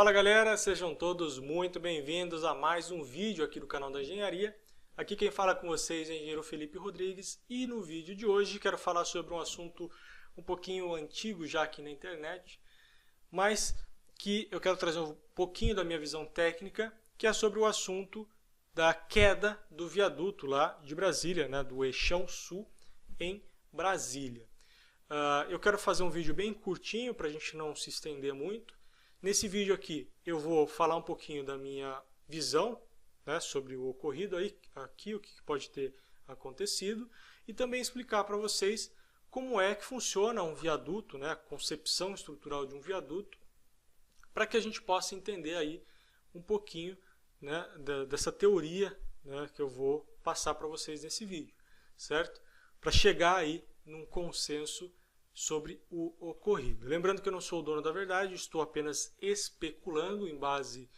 Fala galera, sejam todos muito bem-vindos a mais um vídeo aqui do canal da Engenharia. Aqui quem fala com vocês é o engenheiro Felipe Rodrigues e no vídeo de hoje quero falar sobre um assunto um pouquinho antigo já aqui na internet, mas que eu quero trazer um pouquinho da minha visão técnica, que é sobre o assunto da queda do viaduto lá de Brasília, né, do Eixão Sul em Brasília. Eu quero fazer um vídeo bem curtinho para a gente não se estender muito. Nesse vídeo aqui eu vou falar um pouquinho da minha visão, né, sobre o ocorrido aqui, o que pode ter acontecido, e também explicar para vocês como é que funciona um viaduto, né, a concepção estrutural de um viaduto, para que a gente possa entender aí um pouquinho, né, dessa teoria, né, que eu vou passar para vocês nesse vídeo, certo? Para chegar aí num consenso sobre o ocorrido. Lembrando que eu não sou o dono da verdade, estou apenas especulando em base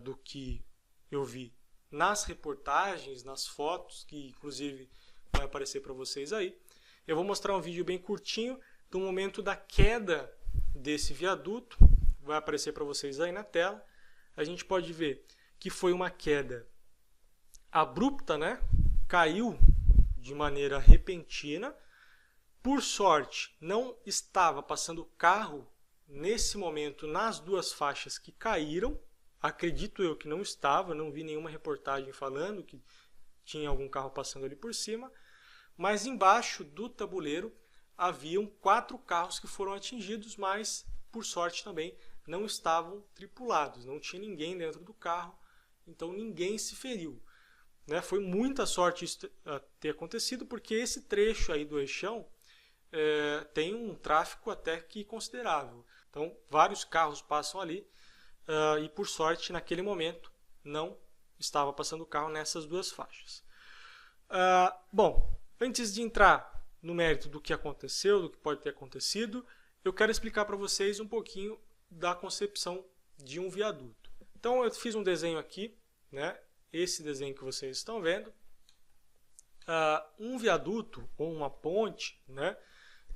do que eu vi nas reportagens, nas fotos, que inclusive vai aparecer para vocês aí. Eu vou mostrar um vídeo bem curtinho do momento da queda desse viaduto, vai aparecer para vocês aí na tela. A gente pode ver que foi uma queda abrupta, né? Caiu de maneira repentina. Por sorte, não estava passando carro nesse momento nas duas faixas que caíram. Acredito eu que não estava, não vi nenhuma reportagem falando que tinha algum carro passando ali por cima. Mas embaixo do tabuleiro haviam 4 carros que foram atingidos, mas por sorte também não estavam tripulados. Não tinha ninguém dentro do carro, então ninguém se feriu. Foi muita sorte isso ter acontecido, porque esse trecho aí do eixão tem um tráfego até que considerável. Então, vários carros passam ali e, por sorte, naquele momento, não estava passando carro nessas duas faixas. Bom, antes de entrar no mérito do que aconteceu, do que pode ter acontecido, eu quero explicar para vocês um pouquinho da concepção de um viaduto. Então, eu fiz um desenho aqui, né? Esse desenho que vocês estão vendo. Um viaduto ou uma ponte, né?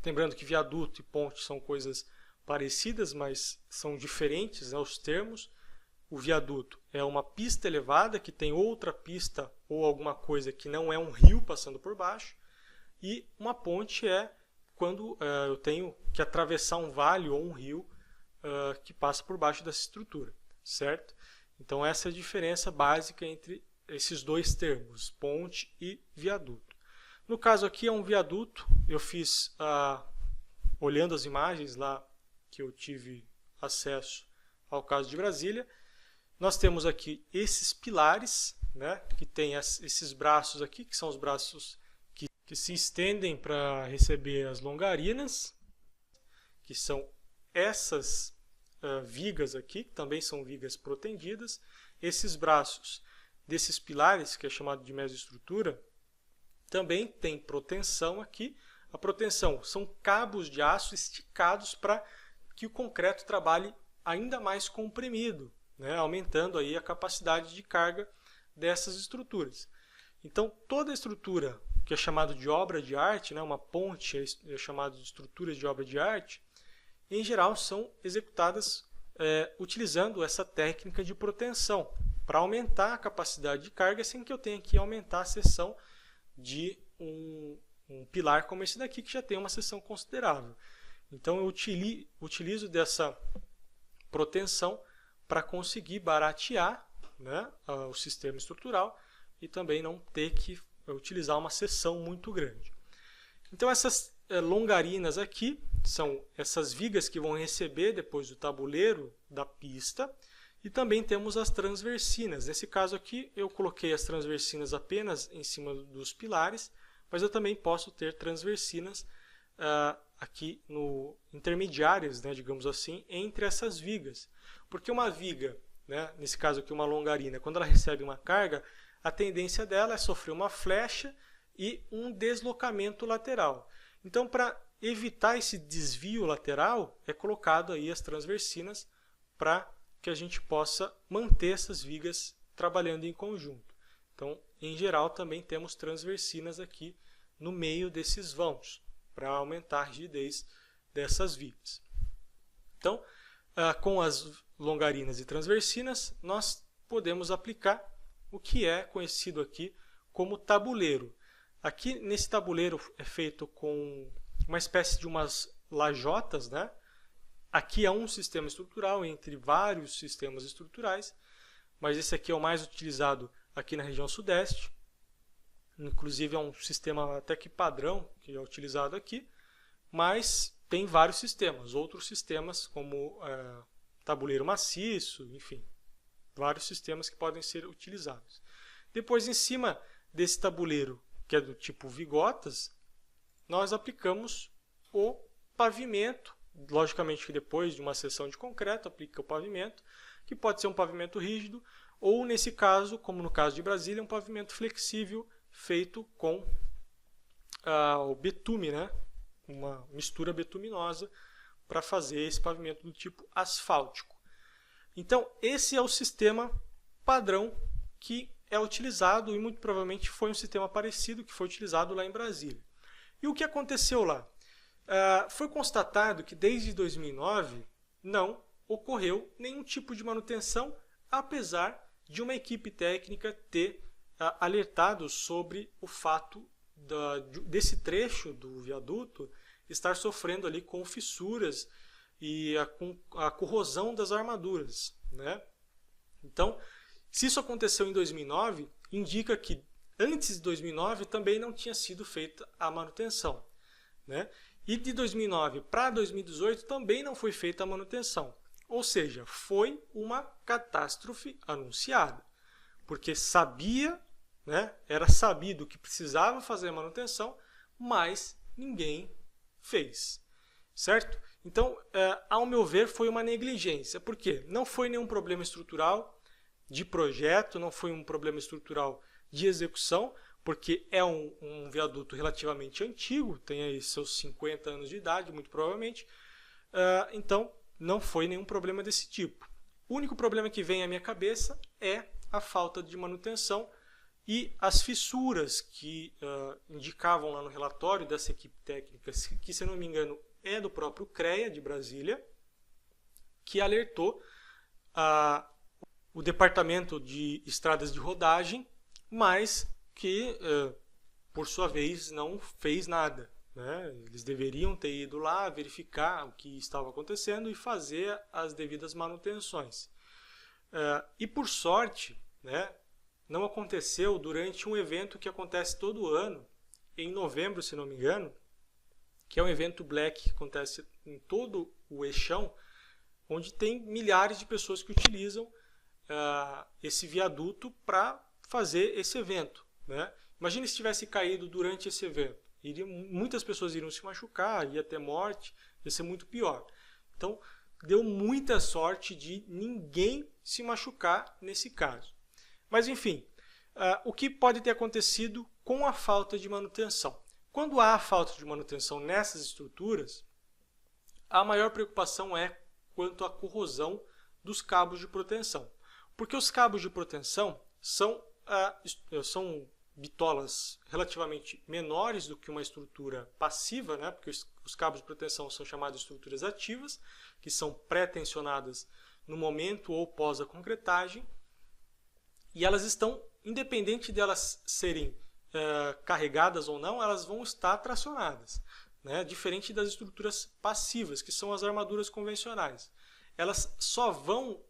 Lembrando que viaduto e ponte são coisas parecidas, mas são diferentes, né, os termos. O viaduto é uma pista elevada que tem outra pista ou alguma coisa que não é um rio passando por baixo. E uma ponte é quando eu tenho que atravessar um vale ou um rio que passa por baixo dessa estrutura, certo? Então essa é a diferença básica entre esses dois termos, ponte e viaduto. No caso aqui é um viaduto, eu fiz, olhando as imagens lá que eu tive acesso ao caso de Brasília, nós temos aqui esses pilares, né, que tem esses braços aqui, que são os braços que se estendem para receber as longarinas, que são essas vigas aqui, que também são vigas protendidas. Esses braços desses pilares, que é chamado de mesoestrutura, também tem proteção aqui. A proteção são cabos de aço esticados para que o concreto trabalhe ainda mais comprimido, né, aumentando aí a capacidade de carga dessas estruturas. Então, toda a estrutura que é chamada de obra de arte, né, uma ponte é chamada de estruturas de obra de arte, em geral são executadas utilizando essa técnica de proteção para aumentar a capacidade de carga sem que eu tenha que aumentar a seção de um pilar como esse daqui, que já tem uma seção considerável. Então eu utilizo dessa proteção para conseguir baratear, né, o sistema estrutural e também não ter que utilizar uma seção muito grande. Então essas longarinas aqui são essas vigas que vão receber depois do tabuleiro da pista. E também temos as transversinas. Nesse caso aqui eu coloquei as transversinas apenas em cima dos pilares, mas eu também posso ter transversinas aqui intermediárias, né, digamos assim, entre essas vigas. Porque uma viga, né, nesse caso aqui uma longarina, quando ela recebe uma carga, a tendência dela é sofrer uma flecha e um deslocamento lateral. Então, para evitar esse desvio lateral, é colocado aí as transversinas para que a gente possa manter essas vigas trabalhando em conjunto. Então, em geral, também temos transversinas aqui no meio desses vãos, para aumentar a rigidez dessas vigas. Então, com longarinas e transversinas, nós podemos aplicar o que é conhecido aqui como tabuleiro. Aqui nesse tabuleiro é feito com uma espécie de umas lajotas, né? Aqui é um sistema estrutural entre vários sistemas estruturais, mas esse aqui é o mais utilizado aqui na região sudeste. Inclusive é um sistema até que padrão que é utilizado aqui, mas tem vários sistemas, outros sistemas como tabuleiro maciço, enfim, vários sistemas que podem ser utilizados. Depois, em cima desse tabuleiro, que é do tipo vigotas, nós aplicamos o pavimento. Logicamente que depois de uma seção de concreto, aplica o pavimento, que pode ser um pavimento rígido, ou nesse caso, como no caso de Brasília, um pavimento flexível feito com o betume, né? Uma mistura betuminosa para fazer esse pavimento do tipo asfáltico. Então, esse é o sistema padrão que é utilizado e muito provavelmente foi um sistema parecido que foi utilizado lá em Brasília. E o que aconteceu lá? Foi constatado que desde 2009 não ocorreu nenhum tipo de manutenção, apesar de uma equipe técnica ter alertado sobre o fato desse trecho do viaduto estar sofrendo ali com fissuras e a corrosão das armaduras, né? Então, se isso aconteceu em 2009, indica que antes de 2009 também não tinha sido feita a manutenção, né? E de 2009 para 2018 também não foi feita a manutenção. Ou seja, foi uma catástrofe anunciada. Porque sabia, né, era sabido que precisava fazer a manutenção, mas ninguém fez. Certo? Então, ao meu ver, foi uma negligência. Por quê? Não foi nenhum problema estrutural de projeto, não foi um problema estrutural de execução, porque é um viaduto relativamente antigo, tem aí seus 50 anos de idade, muito provavelmente. Então, não foi nenhum problema desse tipo. O único problema que vem à minha cabeça é a falta de manutenção e as fissuras que indicavam lá no relatório dessa equipe técnica, que, se não me engano, é do próprio CREA de Brasília, que alertou o Departamento de Estradas de Rodagem, mas que, por sua vez, não fez nada, né? Eles deveriam ter ido lá verificar o que estava acontecendo e fazer as devidas manutenções. E, por sorte, né, não aconteceu durante um evento que acontece todo ano, em novembro, se não me engano, que é um evento Black que acontece em todo o Eixão, onde tem milhares de pessoas que utilizam esse viaduto para fazer esse evento, né? Imagina se tivesse caído durante esse evento. Muitas pessoas iriam se machucar, ia ter morte, ia ser muito pior. Então, deu muita sorte de ninguém se machucar nesse caso. Mas, enfim, o que pode ter acontecido com a falta de manutenção? Quando há falta de manutenção nessas estruturas, a maior preocupação é quanto à corrosão dos cabos de proteção. Porque os cabos de proteção são bitolas relativamente menores do que uma estrutura passiva, né? Porque os cabos de proteção são chamados de estruturas ativas, que são pré-tensionadas no momento ou pós a concretagem, e elas estão, independente de elas serem carregadas ou não, elas vão estar tracionadas, né? Diferente das estruturas passivas, que são as armaduras convencionais. Elas só vão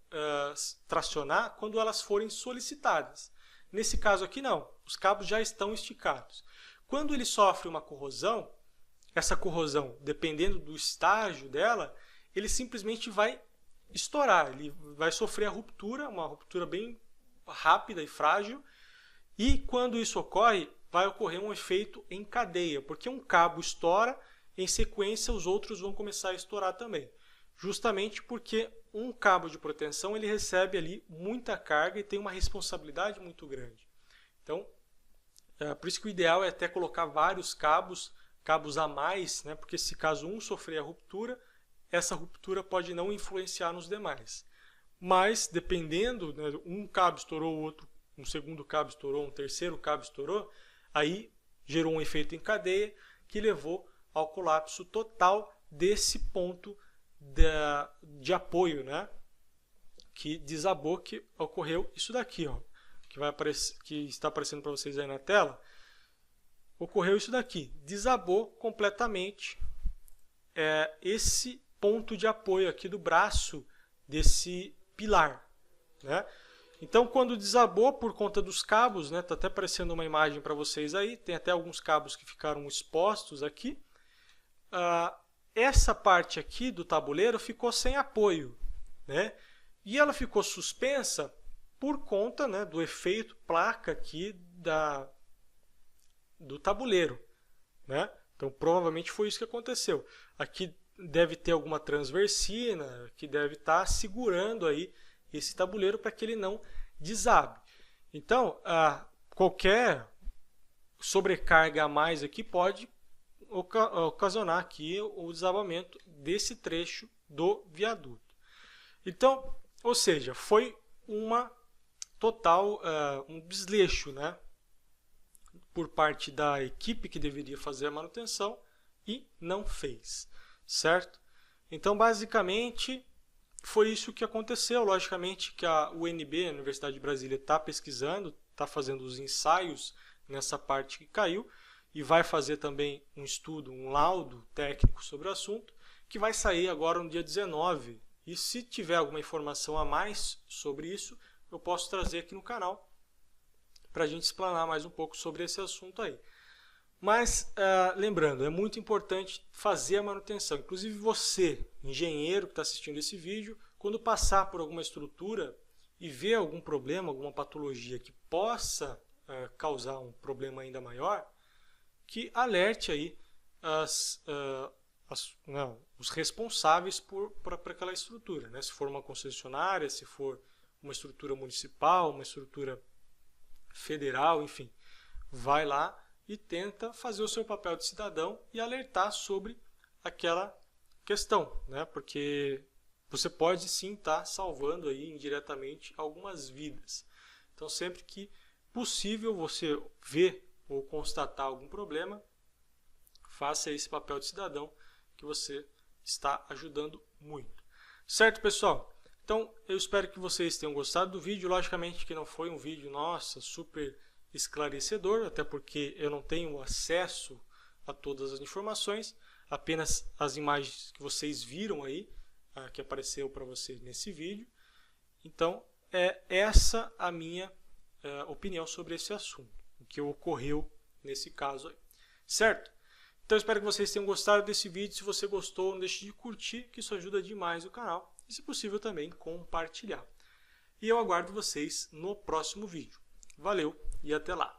tracionar quando elas forem solicitadas. Nesse caso aqui não, os cabos já estão esticados. Quando ele sofre uma corrosão, essa corrosão, dependendo do estágio dela, ele simplesmente vai estourar, ele vai sofrer a ruptura, uma ruptura bem rápida e frágil, e quando isso ocorre, vai ocorrer um efeito em cadeia, porque um cabo estoura, em sequência os outros vão começar a estourar também. Justamente porque um cabo de proteção ele recebe ali muita carga e tem uma responsabilidade muito grande. Então, por isso que o ideal é até colocar vários cabos a mais, né? Porque se caso um sofrer a ruptura, essa ruptura pode não influenciar nos demais. Mas, dependendo, né, um cabo estourou, o outro, um segundo cabo estourou, um terceiro cabo estourou, aí gerou um efeito em cadeia que levou ao colapso total desse ponto de apoio, né? que desabou, que ocorreu isso daqui, ó, que está aparecendo para vocês aí na tela. Ocorreu isso daqui, desabou completamente esse ponto de apoio aqui do braço desse pilar, né? Então, quando desabou por conta dos cabos, né, tá até aparecendo uma imagem para vocês aí, tem até alguns cabos que ficaram expostos aqui. Essa parte aqui do tabuleiro ficou sem apoio, né? E ela ficou suspensa por conta, né, do efeito placa aqui do tabuleiro, né? Então, provavelmente foi isso que aconteceu. Aqui deve ter alguma transversina que deve estar segurando aí esse tabuleiro para que ele não desabe. Então, qualquer sobrecarga a mais aqui pode ocasionar aqui o desabamento desse trecho do viaduto. Então, ou seja, foi uma total um desleixo, né, por parte da equipe que deveria fazer a manutenção e não fez, certo? Então, basicamente, foi isso que aconteceu. Logicamente que a UNB, a Universidade de Brasília, está pesquisando, está fazendo os ensaios nessa parte que caiu e vai fazer também um estudo, um laudo técnico sobre o assunto, que vai sair agora no dia 19. E se tiver alguma informação a mais sobre isso, eu posso trazer aqui no canal para a gente explanar mais um pouco sobre esse assunto aí. Mas, lembrando, é muito importante fazer a manutenção. Inclusive você, engenheiro que está assistindo esse vídeo, quando passar por alguma estrutura e ver algum problema, alguma patologia que possa causar um problema ainda maior, que alerte aí os responsáveis por aquela estrutura, né? Se for uma concessionária, se for uma estrutura municipal, uma estrutura federal, enfim, vai lá e tenta fazer o seu papel de cidadão e alertar sobre aquela questão, né? Porque você pode sim estar salvando aí indiretamente algumas vidas. Então, sempre que possível você ver ou constatar algum problema, faça esse papel de cidadão que você está ajudando muito. Certo, pessoal? Então, eu espero que vocês tenham gostado do vídeo. Logicamente que não foi um vídeo, nossa, super esclarecedor, até porque eu não tenho acesso a todas as informações, apenas as imagens que vocês viram aí, que apareceu para vocês nesse vídeo. Então, é essa a minha opinião sobre esse assunto, o que ocorreu nesse caso aí. Certo? Então, espero que vocês tenham gostado desse vídeo. Se você gostou, não deixe de curtir, que isso ajuda demais o canal. E, se possível, também compartilhar. E eu aguardo vocês no próximo vídeo. Valeu e até lá!